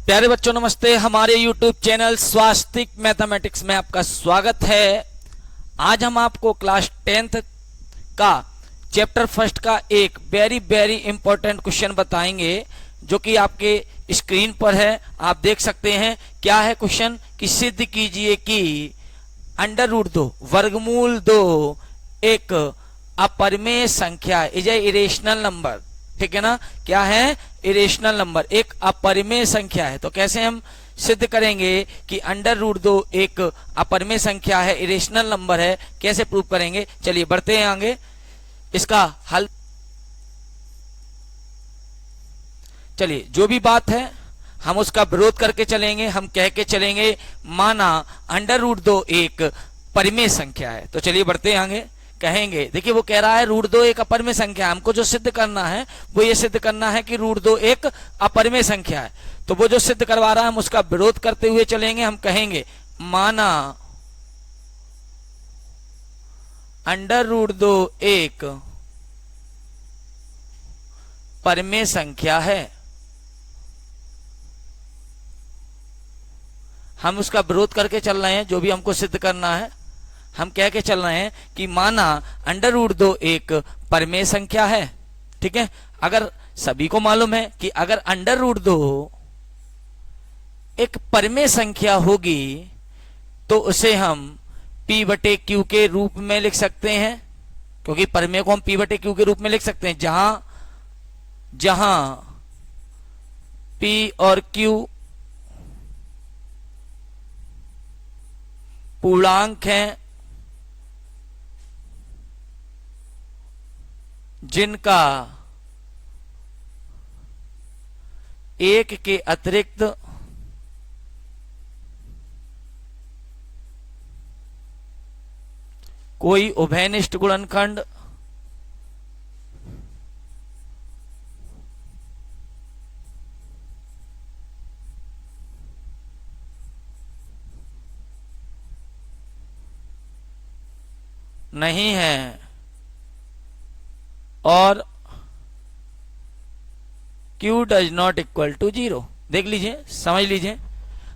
प्यारे बच्चों नमस्ते। हमारे YouTube चैनल स्वास्तिक मैथमेटिक्स में आपका स्वागत है। आज हम आपको क्लास 10th का चैप्टर फर्स्ट का एक वेरी इंपॉर्टेंट क्वेश्चन बताएंगे जो कि आपके स्क्रीन पर है, आप देख सकते हैं। क्या है क्वेश्चन कि सिद्ध कीजिए कि √2 वर्गमूल 2 एक अपरिमेय संख्या इज ए इरेशनल नंबर। ठीक है ना, क्या है? इरेशनल नंबर, एक अपरिमेय संख्या है। तो कैसे हम सिद्ध करेंगे कि √2 एक अपरिमेय संख्या है, इरेशनल नंबर है, कैसे प्रूव करेंगे? चलिए बढ़ते हैं आगे। इसका हल, चलिए जो भी बात है हम उसका विरोध करके चलेंगे। हम कह के चलेंगे माना √2 एक परिमेय संख्या है। तो चलिए बढ़ते हैं आगे। कहेंगे, देखिए वो कह रहा है √2 एक अपरिमेय संख्या है। हमको जो सिद्ध करना है वो ये सिद्ध करना है कि √2 एक अपरिमेय संख्या है। तो वो जो सिद्ध करवा रहा है हम उसका विरोध करते हुए चलेंगे। हम कहेंगे माना √2 एक परिमेय संख्या है। हम उसका विरोध करके चल रहे हैं, जो भी हमको सिद्ध करना है हम कह के चल रहे हैं कि माना √2 एक परिमेय संख्या है। ठीक है, अगर सभी को मालूम है कि अगर √2 एक परिमेय संख्या होगी तो उसे हम P/Q के रूप में लिख सकते हैं, क्योंकि परिमेय को हम P/Q के रूप में लिख सकते हैं जहां P और Q पूर्णांक हैं जिनका एक के अतिरिक्त कोई उभयनिष्ठ गुणनखंड नहीं है और Q does not equal to 0। देख लीजिए, समझ लीजिए,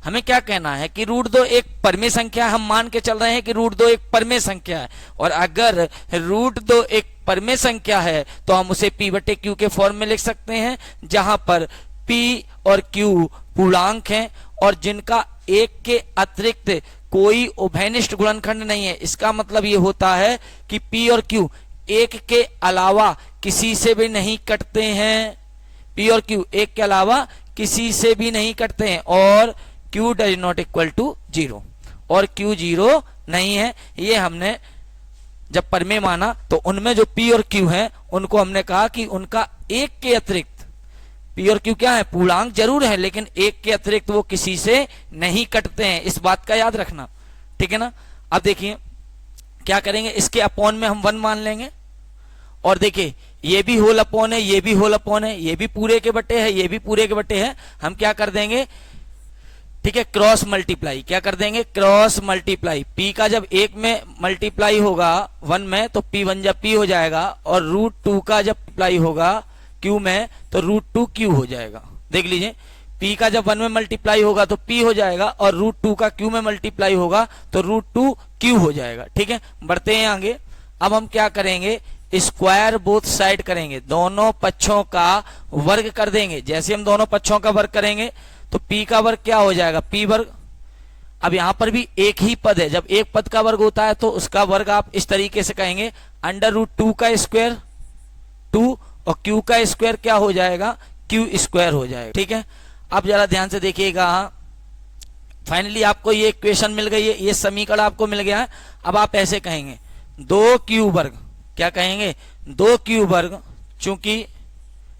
हमें क्या कहना है कि √2 एक परिमेय संख्या है। हम मान के चल रहे हैं कि √2 एक परिमेय संख्या है, और अगर √2 एक परिमेय संख्या है तो हम उसे P/Q के फॉर्म में लिख सकते हैं, जहां पर P और Q पूर्णांक हैं और जिनका एक के अतिरिक्त कोई उभयनिष्ठ गुणनखंड नहीं है। इसका मतलब ये होता है कि P और Q एक के अलावा किसी से भी नहीं कटते हैं। P और Q एक के अलावा किसी से भी नहीं कटते हैं, और Q does not equal to 0, और Q 0 नहीं है। ये हमने जब परिमेय माना तो उनमें जो P और Q हैं उनको हमने कहा कि उनका एक के अतिरिक्त, P और Q क्या है? पूर्णांक जरूर है, लेकिन एक के अतिरिक्त वो किसी से नहीं कटते हैं। इस बात का याद रखना, ठीक है ना। अब देखिए क्या करेंगे, इसके अपॉन में हम 1 मान लेंगे, और देखिए ये भी होल अपॉन है, ये भी होल अपॉन है, ये भी पूरे के बटे है, ये भी पूरे के बटे है। हम क्या कर देंगे, ठीक है, क्रॉस मल्टीप्लाई। क्या कर देंगे? Cross multiply. P का जब 1 में मल्टीप्लाई होगा 1 में तो P1 जब P हो जाएगा, और √2 का जब मल्टीप्लाई होगा Q में तो √2Q हो जाएगा। देख लीजिए, P का जब 1 में मल्टीप्लाई होगा तो P हो जाएगा, और √2 का Q में मल्टीप्लाई होगा तो √2Q हो जाएगा। ठीक है, बढ़ते हैं आगे। अब हम क्या करेंगे, स्क्वायर बोथ साइड करेंगे, दोनों पक्षों का वर्ग कर देंगे। जैसे हम दोनों पक्षों का वर्ग करेंगे तो P का वर्ग क्या हो जाएगा? P वर्ग। अब यहां पर भी एक ही पद है, जब एक पद का वर्ग होता है तो उसका वर्ग आप इस तरीके से कहेंगे √2 का स्क्वायर 2, और Q का स्क्वायर क्या हो जाएगा? Q स्क्वायर हो जाएगा। ठीक है, अब जरा ध्यान से देखिएगा। फाइनली आपको ये इक्वेशन मिल गई है, ये समीकरण आपको मिल गया है। अब आप ऐसे कहेंगे 2Q वर्ग। क्या कहेंगे? 2Q वर्ग, चूंकि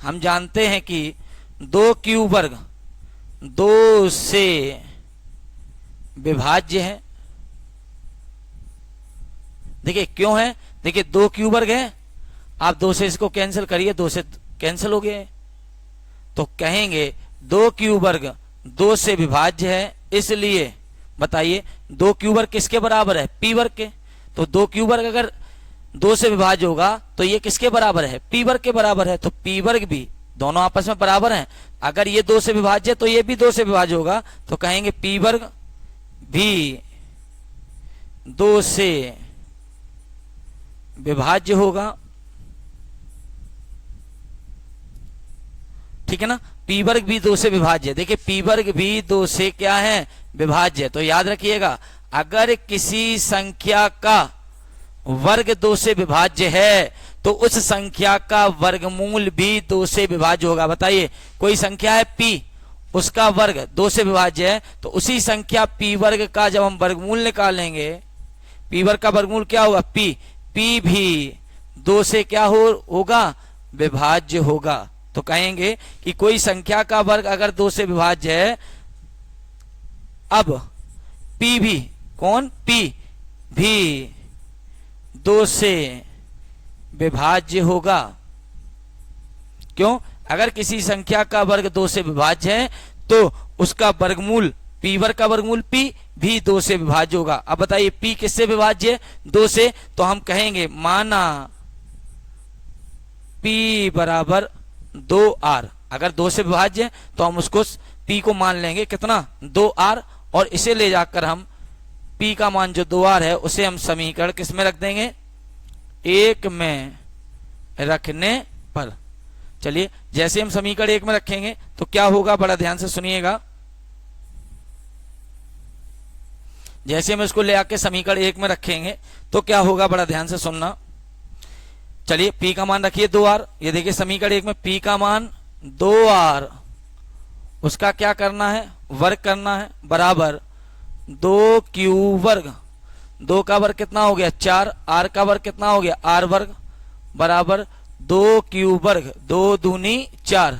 हम जानते हैं कि 2Q वर्ग 2 से विभाज्य है। देखिए क्यों है, देखिए 2Q वर्ग है, आप 2 से इसको कैंसिल करिए, 2 से कैंसिल हो गए, तो कहेंगे 2Q वर्ग 2 से विभाज्य है। इसलिए बताइए 2Q वर्ग किसके बराबर है? P वर्ग के। तो 2Q वर्ग अगर 2 से विभाज्य होगा तो ये किसके बराबर है? P वर्ग के बराबर है। तो P वर्ग भी दोनों आपस में बराबर हैं। अगर ये 2 से विभाज्य है तो ये भी 2 से विभाज्य होगा, तो कहेंगे p वर्ग भी 2 से विभाज्य होगा। ठीक है ना, p वर्ग भी 2 से विभाज्य। देखिए p वर्ग भी 2 से क्या है, विभाज्य। तो याद रखिएगा, अगर किसी संख्या का वर्ग 2 से विभाज्य है तो उस संख्या का वर्गमूल भी 2 से विभाज्य होगा। बताइए, कोई संख्या है p, उसका वर्ग 2 से विभाज्य है, तो उसी संख्या p वर्ग का जब हम वर्गमूल निकालेंगे, p वर्ग का वर्गमूल क्या होगा, p भी 2 से क्या होगा, विभाज्य होगा। तो कहेंगे कि कोई संख्या का वर्ग अगर 2 से विभाज्य है, अब p भी, कौन, p भी 2 से विभाज्य होगा। क्यों, अगर किसी संख्या का वर्ग 2 से विभाज्य है तो उसका वर्गमूल, p वर्ग का वर्गमूल p भी 2 से विभाज्य होगा। अब बताइए p किससे विभाज्य है, 2 से, तो हम कहेंगे माना p बराबर 2r। अगर 2 से विभाज्य है तो हम उसको p को मान लेंगे कितना, 2r, और इसे ले जाकर हम p का मान जो 2r है उसे हम समीकरण किस में रख देंगे, 1 में रखने पर। चलिए, जैसे हम समीकरण 1 में रखेंगे तो क्या होगा, बड़ा ध्यान से सुनिएगा। जैसे हम इसको ले आके समीकरण 1 में रखेंगे तो क्या होगा, बड़ा ध्यान से सुनना। चलिए, p का मान रखिए 2r। ये देखिए समीकरण 1 में p का मान 2r, उसका क्या करना है, वर्ग करना है, बराबर 2q वर्ग, 2 का वर्ग कितना हो गया 4, r का वर्ग कितना हो गया r वर्ग, बराबर 2q वर्ग, 2 दूनी 4।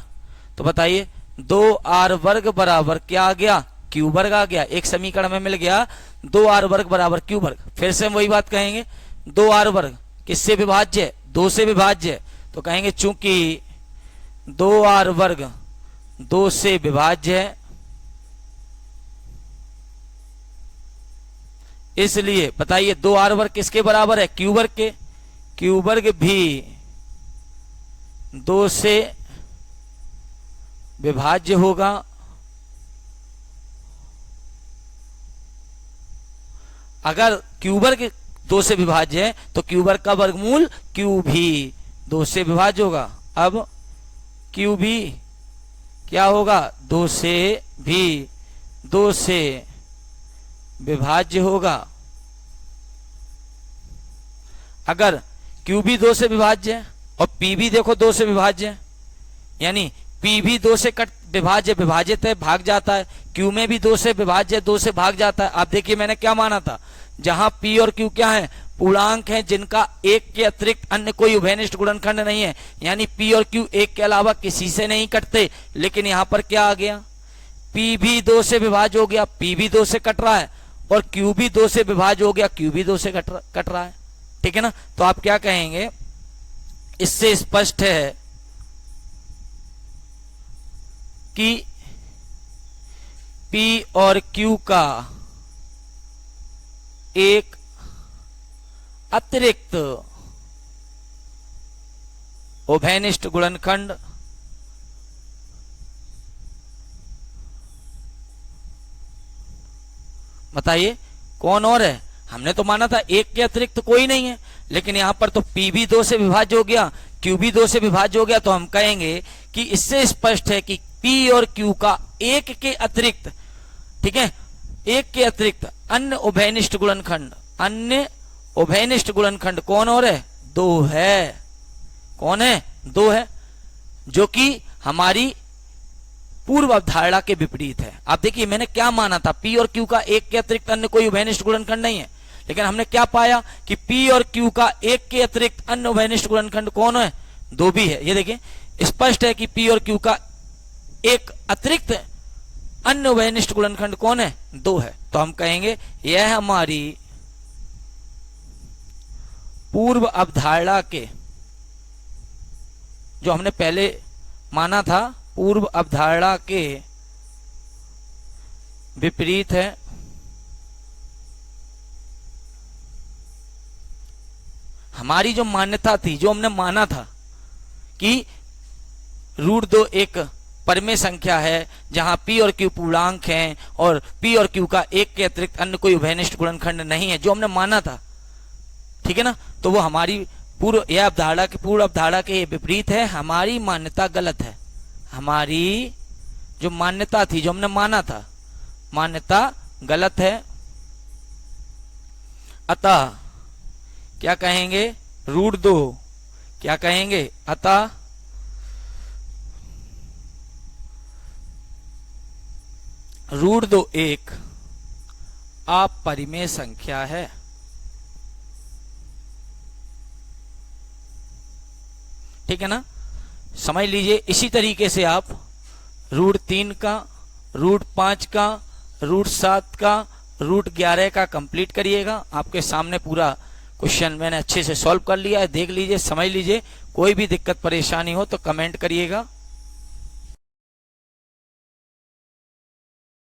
तो बताइए 2r वर्ग बराबर क्या आ गया, q वर्ग आ गया। एक समीकरण में मिल गया 2r वर्ग बराबर q वर्ग। फिर से हम वही बात कहेंगे, 2r वर्ग किससे विभाज्य है, 2 से विभाज्य है। तो कहेंगे चूंकि 2r वर्ग 2 से विभाज्य है, इसलिए बताइए 2r वर्ग किसके बराबर है, q वर्ग के। q वर्ग भी 2 से विभाज्य होगा। अगर q वर्ग 2 से विभाज्य है तो q वर्ग का वर्गमूल q भी 2 से विभाज्य होगा। अब q भी क्या होगा, 2 से विभाज्य होगा। अगर q भी 2 से विभाज्य है और p भी देखो 2 से विभाज्य है, यानी p भी 2 से विभाजित है, भाग जाता है, q में भी 2 से विभाज्य है, 2 से भाग जाता है। आप देखिए मैंने क्या माना था, जहां p और q क्या है, पूर्णांक हैं जिनका एक के अतिरिक्त अन्य कोई उभयनिष्ठ गुणनखंड नहीं है, यानी p और q एक के अलावा किसी से नहीं कटते। लेकिन यहां पर क्या आ गया, p भी 2 से विभाज्य हो गया, p भी 2 से कट रहा है, और q भी 2 से विभाज्य हो गया, q भी 2 से कट रहा है। ठीक है ना, तो आप क्या कहेंगे, इससे स्पष्ट है कि p और q का एक अतिरिक्त उभयनिष्ठ गुणनखंड बताइए कौन और है। हमने तो माना था एक के अतिरिक्त कोई नहीं है, लेकिन यहां पर तो p भी 2 से विभाज्य हो गया, q भी 2 से विभाज्य हो गया। तो हम कहेंगे कि इससे स्पष्ट है कि p और q का एक के अतिरिक्त, ठीक है, एक के अतिरिक्त अन्य उभयनिष्ठ गुणनखंड कौन और है, 2 है। कौन है, 2 है, जो कि हमारी पूर्व अवधारणा के विपरीत है। आप देखिए मैंने क्या माना था, p और q का एक के अतिरिक्त अन्य कोई उभयनिष्ठ गुणनखंड नहीं है, लेकिन हमने क्या पाया कि p और q का एक के अतिरिक्त अन्य उभयनिष्ठ गुणनखंड कौन है, 2 भी है। ये देखिए स्पष्ट है कि p और q का एक अतिरिक्त अन्य उभयनिष्ठ गुणनखंड कौन है, 2 है। तो हम कहेंगे यह हमारी पूर्व अवधारणा के, जो हमने पहले माना था, पूर्व अवधारणा के विपरीत है। हमारी जो मान्यता थी, जो हमने माना था कि रूट 2 एक परिमेय संख्या है जहां p और q पूर्णांक हैं और p और q का एक के अतिरिक्त अन्य कोई उभयनिष्ठ गुणनखंड नहीं है, जो हमने माना था, ठीक है ना। तो वो हमारी पूर्व अवधारणा के विपरीत है, हमारी मान्यता गलत है। हमारी जो मान्यता थी, जो हमने माना था, मान्यता गलत है। अतः क्या कहेंगे, रूट 2 क्या कहेंगे, अतः रूट 2 एक अपरिमेय संख्या है। ठीक है ना, समझ लीजिए। इसी तरीके से आप रूट 3 का, रूट 5 का, रूट 7 का, रूट 11 का कंप्लीट करिएगा। आपके सामने पूरा क्वेश्चन मैंने अच्छे से सॉल्व कर लिया है, देख लीजिए, समझ लीजिए। कोई भी दिक्कत परेशानी हो तो कमेंट करिएगा।